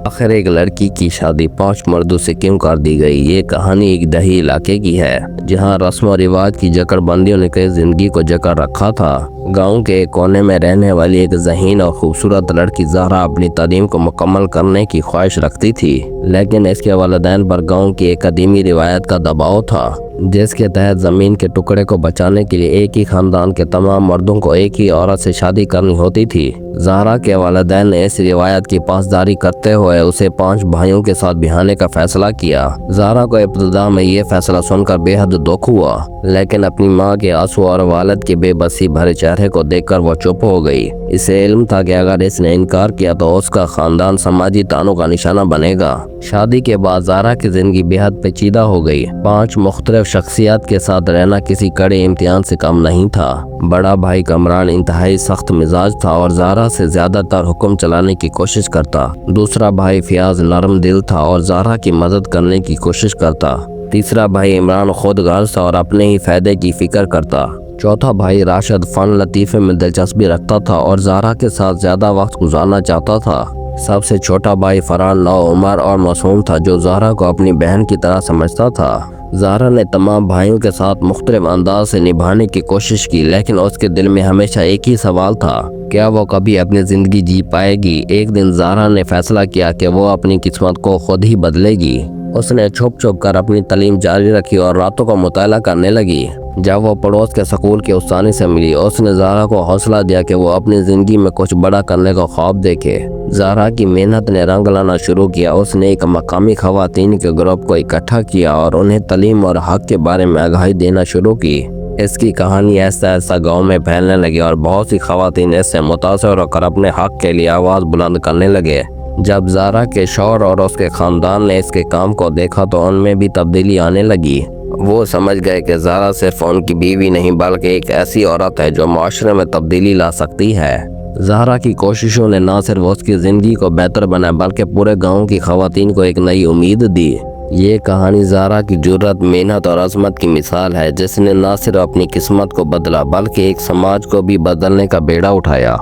آخر ایک لڑکی کی شادی 5 مردوں سے کیوں کر دی گئی؟ یہ کہانی ایک دیہی علاقے کی ہے جہاں رسم و رواج کی جکڑ بندیوں نے کئی زندگی کو جکڑ رکھا تھا۔ گاؤں کے ایک کونے میں رہنے والی ایک ذہین اور خوبصورت لڑکی زہرا اپنی تعلیم کو مکمل کرنے کی خواہش رکھتی تھی، لیکن اس کے والدین پر گاؤں کی ایک قدیمی روایت کا دباؤ تھا جس کے تحت زمین کے ٹکڑے کو بچانے کے لیے ایک ہی خاندان کے تمام مردوں کو ایک ہی عورت سے شادی کرنی ہوتی تھی۔ زہرا کے والدین نے اس روایت کی پاسداری کرتے ہوئے اسے 5 بھائیوں کے ساتھ بیاہنے کا فیصلہ کیا۔ زہرا کو ابتدا میں یہ فیصلہ سن کر بے حد دکھ ہوا، لیکن اپنی ماں کے آنسو اور والد کے بے بسی بھرے چہرے کو دیکھ کر وہ چپ ہو گئی۔ اسے علم تھا کہ اگر اس نے انکار کیا تو اس کا خاندان سماجی طعنوں کا نشانہ بنے گا۔ شادی کے بعد زہرا کی زندگی بے حد پیچیدہ ہو گئی۔ 5 مختلف شخصیات کے ساتھ رہنا کسی کڑے امتحان سے کم نہیں تھا۔ بڑا بھائی کمران انتہائی سخت مزاج تھا اور زہرا سے زیادہ تر حکم چلانے کی کوشش کرتا۔ دوسرا بھائی فیاض نرم دل تھا اور زہرا کی مدد کرنے کی کوشش کرتا۔ تیسرا بھائی عمران خود غرض تھا اور اپنے ہی فائدے کی فکر کرتا۔ چوتھا بھائی راشد فن لطیفے میں دلچسپی رکھتا تھا اور زہرا کے ساتھ زیادہ وقت گزارنا چاہتا تھا۔ سب سے چھوٹا بھائی فرحان نوعمر اور معصوم تھا جو زہرا کو اپنی بہن کی طرح سمجھتا تھا۔ زہرا نے تمام بھائیوں کے ساتھ مختلف انداز سے نبھانے کی کوشش کی، لیکن اس کے دل میں ہمیشہ ایک ہی سوال تھا، کیا وہ کبھی اپنی زندگی جی پائے گی؟ ایک دن زہرا نے فیصلہ کیا کہ وہ اپنی قسمت کو خود ہی بدلے گی۔ اس نے چھپ چھپ کر اپنی تعلیم جاری رکھی اور راتوں کو مطالعہ کرنے لگی۔ جب وہ پڑوس کے سکول کے استاذ سے ملی، اس نے زہرا کو حوصلہ دیا کہ وہ اپنی زندگی میں کچھ بڑا کرنے کا خواب دیکھے۔ زہرا کی محنت نے رنگ لانا شروع کیا۔ اس نے ایک مقامی خواتین کے گروپ کو اکٹھا کیا اور انہیں تعلیم اور حق کے بارے میں آگاہی دینا شروع کی۔ اس کی کہانی ایسا ایسا گاؤں میں پھیلنے لگی اور بہت سی خواتین اس سے متاثر ہو کر اپنے حق کے لیے آواز بلند کرنے لگے۔ جب زہرا کے شوہر اور اس کے خاندان نے اس کے کام کو دیکھا تو ان میں بھی تبدیلی آنے لگی۔ وہ سمجھ گئے کہ زہرا صرف ان کی بیوی نہیں بلکہ ایک ایسی عورت ہے جو معاشرے میں تبدیلی لا سکتی ہے۔ زہرا کی کوششوں نے نہ صرف اس کی زندگی کو بہتر بنایا بلکہ پورے گاؤں کی خواتین کو ایک نئی امید دی۔ یہ کہانی زہرا کی جرأت، محنت اور عظمت کی مثال ہے جس نے نہ صرف اپنی قسمت کو بدلا بلکہ ایک سماج کو بھی بدلنے کا بیڑا اٹھایا۔